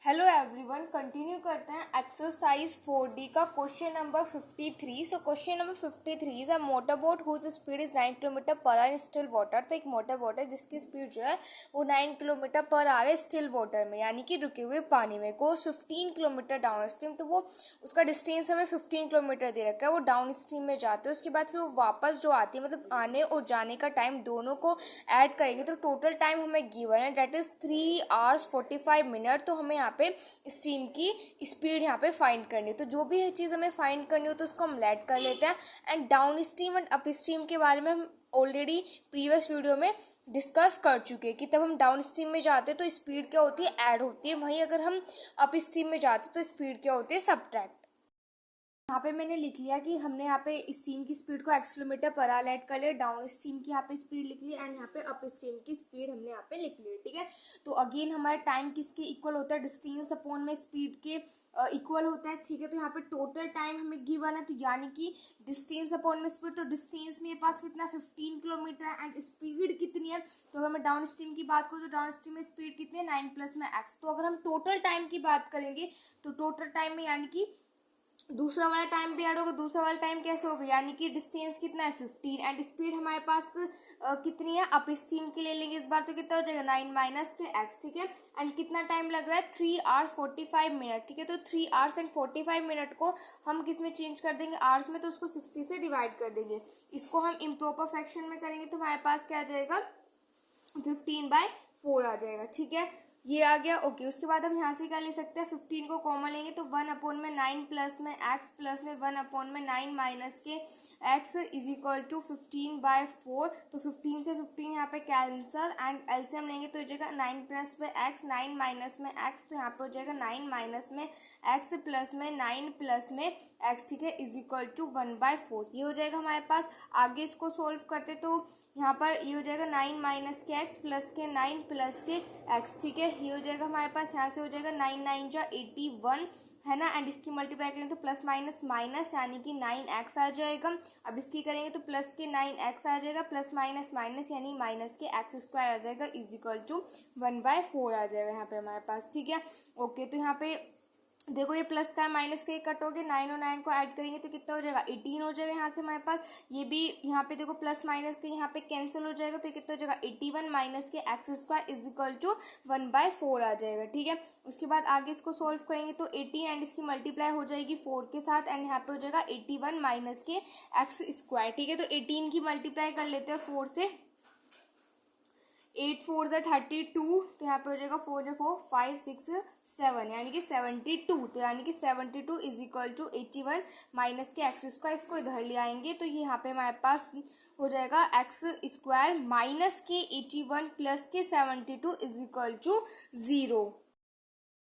Hello everyone, continue करते हैं exercise 4D का question number 53। So question number 53 is a motor boat whose speed is 9 kilometre per hour in still water. तो एक motor boat है जिसकी speed जो है वो 9 किलोमीटर पर आवर है स्टिल वाटर में, यानी कि रुके हुए पानी में। गोस 15 किलोमीटर डाउन स्ट्रीम, तो वो उसका डिस्टेंस हमें 15 किलोमीटर दे रखा है। वो डाउन स्ट्रीम में जाते हैं, उसके बाद फिर वो वापस जो आती है, मतलब आने और जाने का टाइम दोनों को ऐड करेंगे तो टोटल टाइम हमें गिवन है, डेट इज 3 hours 45 minutes। तो हमें यहाँ पे स्ट्रीम की स्पीड यहाँ पे फाइंड करनी है। तो जो भी चीज़ हमें फाइंड करनी हो तो उसको हम लेट कर लेते हैं। And down stream and up stream के बारे में हम ऑलरेडी प्रीवियस वीडियो में डिस्कस कर चुके हैं कि तब हम डाउन स्ट्रीम में जाते हैं तो स्पीड क्या होती है, ऐड होती है। वहीं अगर हम अप स्ट्रीम में जाते हैं तो स्पीड क्या होती है, सब्ट्रैक्ट। यहाँ पे मैंने लिख लिया कि हमने यहाँ पे स्टीम की स्पीड को x kilometre per our add कर लिया, डाउन स्ट्रीम की यहाँ पे स्पीड लिख ली एंड यहाँ पे अप स्ट्रीम की स्पीड हमने यहाँ पे लिख ली। ठीक है, तो अगेन हमारा टाइम किसके इक्वल होता है, डिस्टेंस अपॉन में स्पीड के इक्वल होता है। ठीक है, तो यहाँ पे टोटल टाइम हमें गिवन है, तो यानी कि डिस्टेंस अपॉन में स्पीड, तो डिस्टेंस मेरे पास कितना 15 किलोमीटर एंड स्पीड कितनी है। तो अगर मैं डाउन स्ट्रीम की बात करूँ तो डाउन स्ट्रीम में स्पीड कितनी है, 9 प्लस में x। तो अगर हम टोटल टाइम की बात करेंगे तो टोटल टाइम में यानी कि दूसरा वाला टाइम भी ऐड होगा। दूसरा वाला टाइम कैसे होगा, यानी कि डिस्टेंस कितना है 15 एंड स्पीड हमारे पास कितनी है, अप स्ट्रीम के लिए लेंगे इस बार तो कितना हो जाएगा 9 माइनस के x। ठीक है, एंड कितना टाइम लग रहा है 3 hours 45 minutes। ठीक है, तो 3 hours and 45 minutes को हम किस में चेंज कर देंगे, आवर्स में, तो उसको 60 से डिवाइड कर देंगे। इसको हम इम्प्रॉपर फ्रैक्शन में करेंगे तो हमारे पास क्या आ जाएगा, 15/4 आ जाएगा। ठीक है, ये आ गया। ओके, उसके बाद हम यहाँ से क्या ले सकते हैं, 15 को कॉमन लेंगे तो 1 अपॉन में 9 प्लस में x प्लस में 1 अपॉन में 9 माइनस के x इज इक्वल टू 15/4। तो 15 से 15 यहाँ पे कैंसल एंड एलसीएम लेंगे तो हो जाएगा 9 प्लस में x 9 माइनस में x, तो यहाँ पे हो जाएगा 9 माइनस में x प्लस में 9 प्लस में x। ठीक है, इज इक्वल टू 1/4 ये हो जाएगा हमारे पास। आगे इसको सोल्व करते तो यहाँ पर ये हो जाएगा 9 माइनस के x प्लस के 9 प्लस के x। ठीक है, ये हो जाएगा हमारे पास, यहाँ से हो जाएगा 9 9 जा 81 है ना, एंड इसकी मल्टीप्लाई करेंगे तो प्लस माइनस माइनस यानी कि 9x आ जाएगा। अब इसकी करेंगे तो प्लस के 9x आ जाएगा, प्लस माइनस माइनस यानी माइनस के x स्क्वायर आ जाएगा, इज इक्वल टू 1/4 आ जाएगा यहाँ पे हमारे पास। ठीक है, ओके, तो यहाँ पे देखो ये प्लस का माइनस का कट हो गया, 9 और 9 को ऐड करेंगे तो कितना हो जाएगा 18 हो जाएगा यहाँ से हमारे पास। ये भी यहाँ पे देखो प्लस माइनस के यहाँ पे कैंसिल हो जाएगा तो ये कितना हो जाएगा 81 माइनस के x square is equal to 1/4 आ जाएगा। ठीक है, उसके बाद आगे इसको सोल्व करेंगे तो 18 एंड इसकी मल्टीप्लाई हो जाएगी 4 के साथ एंड यहाँ पे हो जाएगा 81 माइनस के x स्क्वायर। ठीक है, तो 18 की मल्टीप्लाई कर लेते हैं 4 से, 8 4 32, तो यहाँ पे हो जाएगा 4 4 5 6 7 यानी कि 72। तो यानी कि 72 इज इक्वल टू 81 माइनस के x स्क्वायर। इसको इधर ले आएंगे तो ये यहाँ पे हमारे पास हो जाएगा x स्क्वायर माइनस के 81 प्लस के 72 इज इक्वल टू 0।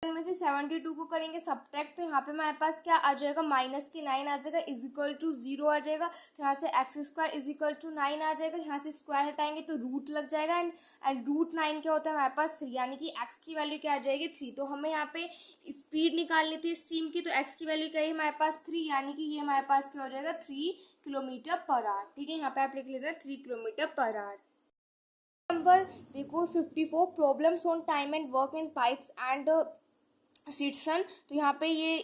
में से 72 को करेंगे सब्ट्रैक्ट तो यहाँ पे हमारे पास क्या आ जाएगा, माइनस के 9 आ जाएगा, इज इक्वल टू 0 आ जाएगा। तो यहाँ से X square is equal to 9 आ जाएगा, यहाँ से स्क्वायर हटाएंगे तो रूट लग जाएगा एंड रूट 9 क्या होता है हमारे पास 3, यानी कि एक्स की वैल्यू क्या आ जाएगी 3। तो हमें यहाँ पे स्पीड निकालनी थी स्ट्रीम की, तो एक्स की वैल्यू क्या है हमारे पास 3, यानी कि ये हमारे पास क्या हो जाएगा 3 किलोमीटर पर आवर। ठीक है, यहाँ पे आप लिख लेते हैं 3 किलोमीटर पर आवर। नंबर देखो 54, problems on time and work in pipes and cisterns. तो यहाँ पे ये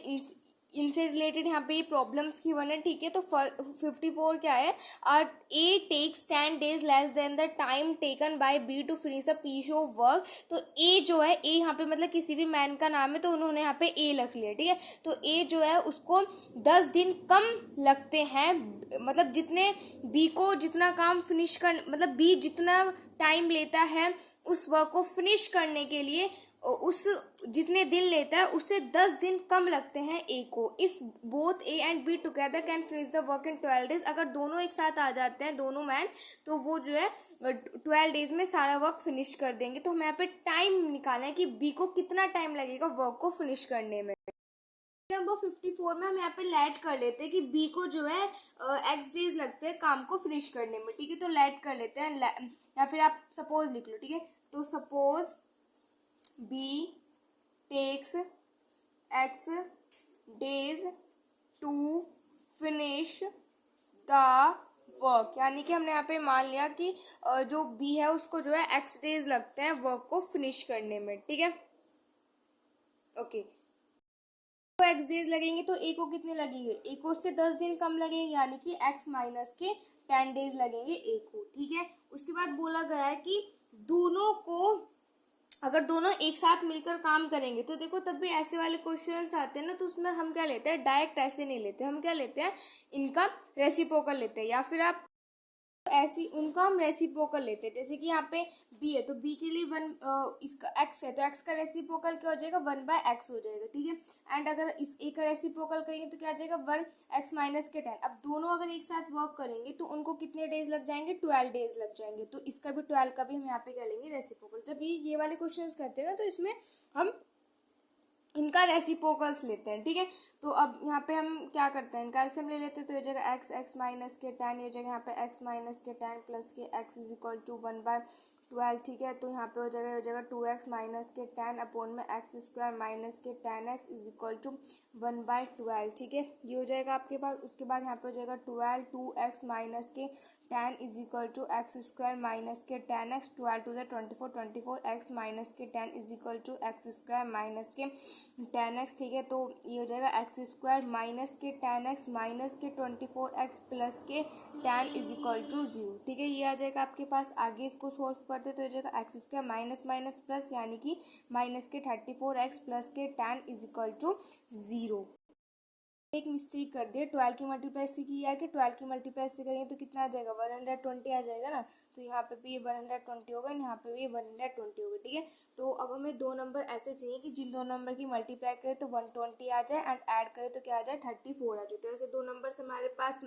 इनसे रिलेटेड यहाँ पे ये प्रॉब्लम्स की वन है। ठीक है, तो 54 क्या है, A takes 10 days less than the time taken by B to finish a piece of work. तो ए जो है, ए यहाँ पे मतलब किसी भी मैन का नाम है तो उन्होंने यहाँ पे ए रख लिया। ठीक है, तो ए जो है उसको 10 दिन कम लगते हैं, मतलब जितने बी को जितना काम फिनिश कर, मतलब बी जितना टाइम लेता है उस वर्क को फिनिश करने के लिए, उस जितने दिन लेता है उससे 10 दिन कम लगते हैं ए को। If both A and be together can finish the work in 12 days, अगर दोनों एक साथ आ जाते हैं दोनों मैन तो वो जो है 12 days में सारा वर्क फिनिश कर देंगे। तो हमें यहाँ पे टाइम निकालना है कि बी को कितना टाइम लगेगा वर्क को फिनिश करने में। नंबर 54 में हम यहाँ पे लेट कर लेते हैं कि बी को जो है x डेज लगते हैं काम को फिनिश करने में। ठीक है, तो लेट कर लेते हैं, या फिर आप सपोज लिख लो। ठीक है, तो suppose B takes x days to finish the work, यानी कि हमने यहाँ पे मान लिया कि जो बी है उसको जो है x डेज लगते हैं वर्क को फिनिश करने में। ठीक है, ओके, तो एक्स डेज लगेंगे तो ए को कितने लगेंगे, ए को उससे 10 दिन कम लगेंगे, यानी कि एक्स माइनस के 10 डेज लगेंगे ए को। ठीक है, उसके बाद बोला गया है कि दोनों को अगर दोनों एक साथ मिलकर काम करेंगे तो देखो तब भी ऐसे वाले क्वेश्चंस आते हैं ना, तो उसमें हम क्या लेते हैं, डायरेक्ट ऐसे नहीं लेते, हम क्या लेते हैं, इनका रेसिप्रोकल लेते हैं, या फिर आप ऐसी उनका हम रेसिप्रोकल लेते हैं। जैसे कि यहाँ पे बी है तो बी के लिए इसका एक्स है तो एक्स का रेसिप्रोकल क्या हो जाएगा, 1/x हो जाएगा। ठीक है, एंड अगर इस ए का रेसिप्रोकल करेंगे तो क्या आ जाएगा, 1x माइनस के 10। अब दोनों अगर एक साथ वर्क करेंगे तो उनको कितने डेज लग जाएंगे, 12 डेज लग जाएंगे। तो इसका भी 12 का भी हम यहाँ पे क्या लेंगे, रेसिप्रोकल। जब ये वाले क्वेश्चन करते हैं ना तो इसमें हम इनका रेसिप्रोकल्स लेते हैं। ठीक है, तो अब यहाँ पे हम क्या करते हैं, इनका एलसीएम ले लेते हैं। तो ये जगह x माइनस के 10, ये जगह यहाँ पे x माइनस के 10 प्लस के x इज इक्वल टू 1/12। ठीक है, तो यहाँ पे हो जाएगा 2x माइनस के 10 अपॉन में x स्क्वायर माइनस के 10x इज इक्वल टू 1/12। ठीक है, ये हो जाएगा आपके पास। उसके बाद यहाँ पे हो जाएगा 2x माइनस के 10 is equal to X square minus के 10x, 12 to the 24, 24x minus के 10 is equal to X square minus के 10x। ठीक है, तो ये हो जाएगा एक्स स्क्वायर माइनस के 10x माइनस के 24x प्लस के 10 इज इक्वल टू 0। ठीक है, ये आ जाएगा आपके पास। आगे इसको सोल्व करते तो हो जाएगा x square minus minus plus, यानी कि माइनस के 34x प्लस के 10 इज इक्वल टू 0। एक मिस्टेक कर दिए, 12 की मल्टीप्लाई से किया कि 12 की मल्टीप्लाई से करेंगे तो कितना आ जाएगा, 120 आ जाएगा ना। तो यहाँ पे भी ये 120 होगा, यहाँ पे भी ये 120 होगा। ठीक है, तो अब हमें दो नंबर ऐसे चाहिए कि जिन दो नंबर की मल्टीप्लाई करें तो 120 आ जाए एंड ऐड करें तो क्या आ जाए, 34 आ जाए। तो ऐसे दो नंबर हमारे पास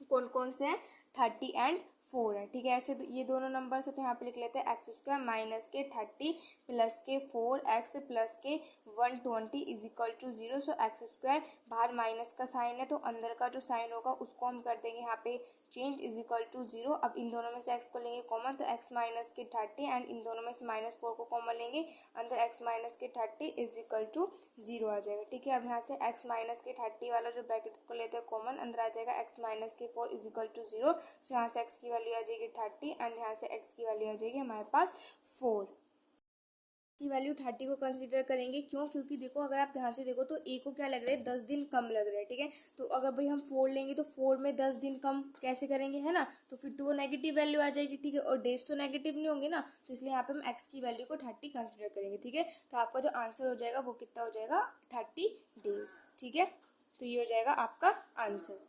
कौन कौन से हैं, 30 एंड 4 है। ठीक है, ऐसे ये दोनों नंबर से तो यहाँ पे लिख लेते हैं एक्स स्क्वायर माइनस के 30 प्लस के 4x प्लस के 120 is equal to 0। So X square बाहर माइनस का साइन है तो अंदर का जो साइन होगा उसको हम कर देंगे यहाँ पे चेंज, इज इक्वल टू 0। अब इन दोनों में से x को लेंगे कॉमन तो x माइनस के 30 एंड इन दोनों में से -4 को कॉमन लेंगे, अंदर x माइनस के 30 इज इक्वल टू 0 आ जाएगा। ठीक है, अब यहाँ से x माइनस के 30 वाला जो ब्रैकेट को लेते हैं कॉमन, अंदर आ जाएगा x माइनस के 4 इज इक्वल टू 0। सो यहाँ से x की वैल्यू आ जाएगी 30 एंड यहाँ से x की वैल्यू आ जाएगी हमारे पास 4 की वैल्यू 30 को कंसीडर करेंगे। क्यों, क्योंकि देखो अगर आप ध्यान से देखो तो ए को क्या लग रहा है, 10 दिन कम लग रहा है। ठीक है, तो अगर भाई हम 4 लेंगे तो 4 में 10 दिन कम कैसे करेंगे, है ना, तो फिर तो वो नेगेटिव वैल्यू आ जाएगी। ठीक है, और डेज तो नेगेटिव नहीं होंगे ना, तो इसलिए यहाँ पे हम एक्स की वैल्यू को 30 कंसिडर करेंगे। ठीक है, तो आपका जो आंसर हो जाएगा वो कितना हो जाएगा, 30 डेज। ठीक है, तो ये हो जाएगा आपका आंसर।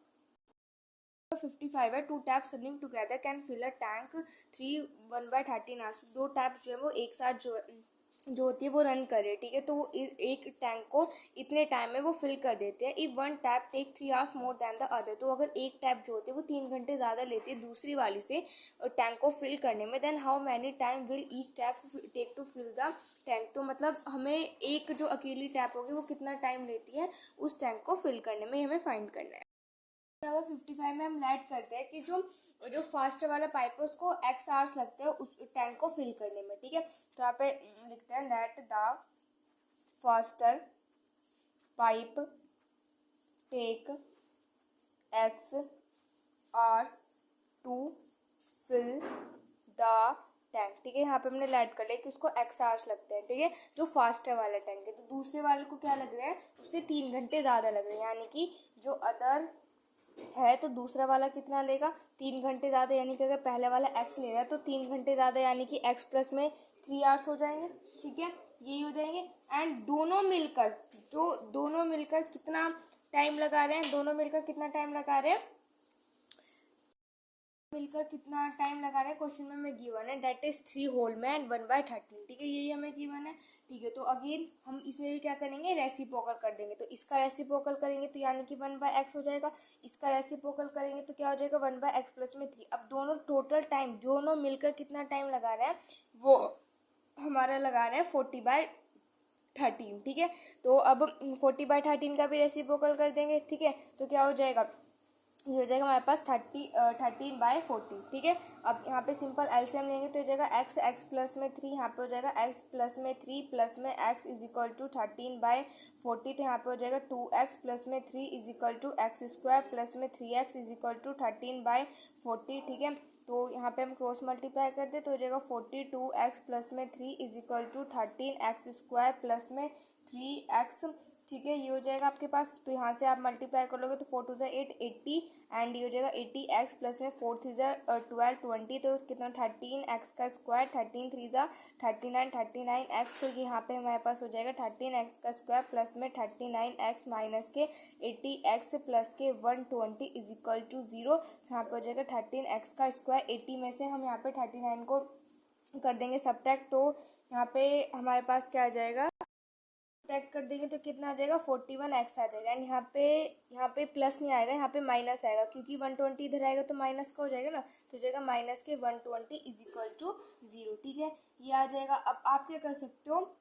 55 है, 2 taps running together can fill a tank 3 1/13 hours. दो टैप जो है वो एक साथ जो होती है वो रन करे। ठीक है, तो वो एक टैंक को इतने टाइम में वो फिल कर देते हैं। If one tap take 3 hours more than the other, तो अगर एक टैप जो होती है वो 3 घंटे ज़्यादा लेती है दूसरी वाली से टैंक को फिल करने में, then how many time will each tap take to fill the tank. तो मतलब हमें एक जो अकेली टैप होगी वो कितना टाइम लेती है उस टैंक को फिल करने में, हमें फाइंड करना है। 55 में हम लेट करते हैं कि जो फास्ट वाला पाइप है उसको x आवर्स लगते हैं उस टैंक को फिल करने में। ठीक है, तो यहाँ पे लिखते हैं let the faster pipe take x hours to fill the tank. ठीक है, यहाँ पे हमने लेट कर लिया कि उसको x आवर्स लगते हैं। ठीक है, जो फास्टर वाला टैंक है, तो दूसरे वाले को क्या लग रहा है, उससे 3 घंटे ज़्यादा लग रहे हैं, यानी कि जो अदर है तो दूसरा वाला कितना लेगा, 3 घंटे ज़्यादा, यानी कि अगर पहले वाला x ले रहा है तो 3 घंटे ज़्यादा, यानी कि x प्लस में 3 आवर्स हो जाएंगे। ठीक है, यही हो जाएंगे। एंड दोनों मिलकर कितना टाइम लगा रहे हैं, क्वेश्चन में हमें गिवन है, दैट इज 3 होल में एंड 1/13। ठीक है, यही हमें गिवन है। ठीक है, तो अगेन हम इसमें भी क्या करेंगे, रेसिप्रोकल कर देंगे। तो इसका रेसिप्रोकल करेंगे तो यानी कि 1/x हो जाएगा, इसका रेसिप्रोकल करेंगे तो क्या हो जाएगा, 1/x प्लस में 3। अब दोनों टोटल टाइम दोनों मिलकर कितना टाइम लगा रहे हैं, वो हमारा लगा रहे हैं 40/13। ठीक है, तो अब 40/13 का भी रेसिप्रोकल कर देंगे। ठीक है, तो क्या हो जाएगा, ये हो जाएगा हमारे पास 13/40। ठीक है, अब यहाँ पे सिंपल एलसीएम लेंगे तो हो जाएगा x प्लस में 3, यहाँ पे हो जाएगा x प्लस में 3 प्लस में x इज इक्वल टू 13/40। तो यहाँ पे हो जाएगा 2x प्लस में 3 is equal to X square plus में 3x इज इक्वल टू 13/40। ठीक है, तो यहाँ पे हम क्रॉस मल्टीप्लाई कर दे तो हो जाएगा 42x प्लस में 3 is equal to 13x² plus में 3x। ठीक है, ये हो जाएगा आपके पास। तो यहाँ से आप मल्टीप्लाई कर लोगे तो 4 2 8 80 एंड ये हो जाएगा 80x प्लस में 4 3 12 20, तो कितना 13x का स्क्वायर, 13 3 39 39x। तो यहाँ पे हमारे पास हो जाएगा 13x का स्क्वायर प्लस में 39x माइनस के 80x प्लस के 120 इज इक्वल टू 0। यहाँ पे हो जाएगा 13x का स्क्वायर, 80 में से हम यहाँ पे 39 को कर देंगे सब्ट्रैक्ट, तो यहाँ पे हमारे पास क्या आ जाएगा, सब्ट्रैक्ट कर देंगे तो कितना आ जाएगा 41x आ जाएगा। एंड यहाँ पे प्लस नहीं आएगा, यहाँ पे माइनस आएगा, क्योंकि 120 इधर आएगा तो माइनस का हो जाएगा ना, तो हो जाएगा माइनस के 120 इज इक्वल टू 0। ठीक है, ये आ जाएगा। अब आप क्या कर सकते हो,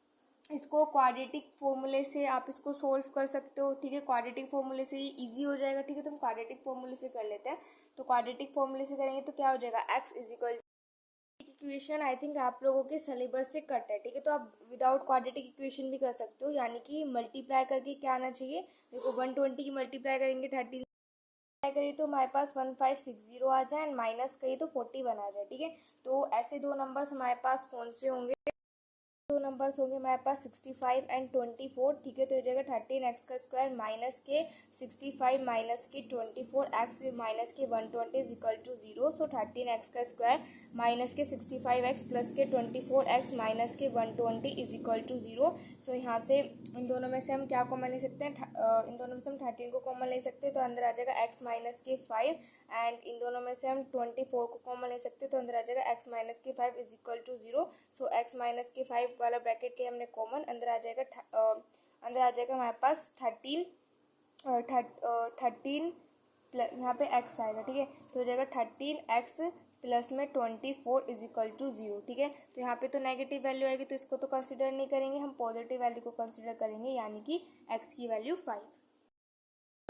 इसको क्वाड्रेटिक फॉर्मूले से आप इसको सोल्व कर सकते हो। ठीक है, क्वाड्रेटिक फॉर्मूले से ये इजी हो जाएगा। ठीक है, तो हम क्वाड्रेटिक फॉर्मूले से कर लेते हैं। तो क्वाड्रेटिक फॉर्मूले से करेंगे तो क्या हो जाएगा, x is equal, equation I think आप लोगों के सिलेबस से कट है। ठीक है, तो आप विदाउट क्वाड्रेटिक इक्वेशन भी कर सकते हो, यानी कि मल्टीप्लाई करके क्या आना चाहिए, देखो 120 की मल्टीप्लाई करेंगे 13 करिए तो हमारे पास 1560 आ जाए एंड माइनस करिए तो 41 आ जाए। ठीक है, तो ऐसे दो नंबर्स हमारे पास कौन से होंगे, दो नंबर्स होंगे हमारे पास 65 एंड 24। ठीक है, तो हो जाएगा 13x का स्क्वायर माइनस के 65 माइनस के 24x माइनस के 120 is equal to 0। So 13x का स्क्वायर माइनस के 65x प्लस के 24x माइनस के 120 इज इक्वल टू 0। सो यहाँ से इन दोनों में से हम क्या कॉमन ले सकते हैं, इन दोनों में से हम 13 को कॉमन ले सकते हैं, तो अंदर आ जाएगा x माइनस के 5 एंड इन दोनों में से हम 24 को कॉमन ले सकते हैं, तो अंदर आ जाएगा x माइनस के 5 is equal to 0। So x minus के 5 वाला ब्रैकेट के हमने कॉमन, अंदर आ जाएगा हमारे पास 13 यहाँ पे x आएगा। ठीक है, तो हो जाएगा 13x प्लस में 24 इज इक्वल टू 0। ठीक है, तो यहाँ पे तो नेगेटिव वैल्यू आएगी तो इसको तो कंसिडर नहीं करेंगे, हम पॉजिटिव वैल्यू को कंसिडर करेंगे, यानी कि x की वैल्यू 5।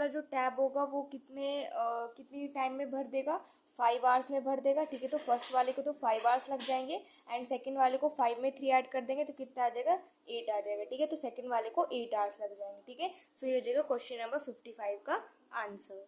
जो टैब होगा वो कितनी टाइम में भर देगा, 5 आवर्स में भर देगा। ठीक है, तो फर्स्ट वाले को तो 5 आवर्स लग जाएंगे एंड सेकंड वाले को 5 में 3 ऐड कर देंगे तो कितना आ जाएगा, 8 आ जाएगा। ठीक है, तो सेकंड वाले को 8 आवर्स लग जाएंगे। ठीक है, सो ये हो जाएगा क्वेश्चन नंबर 55 का आंसर।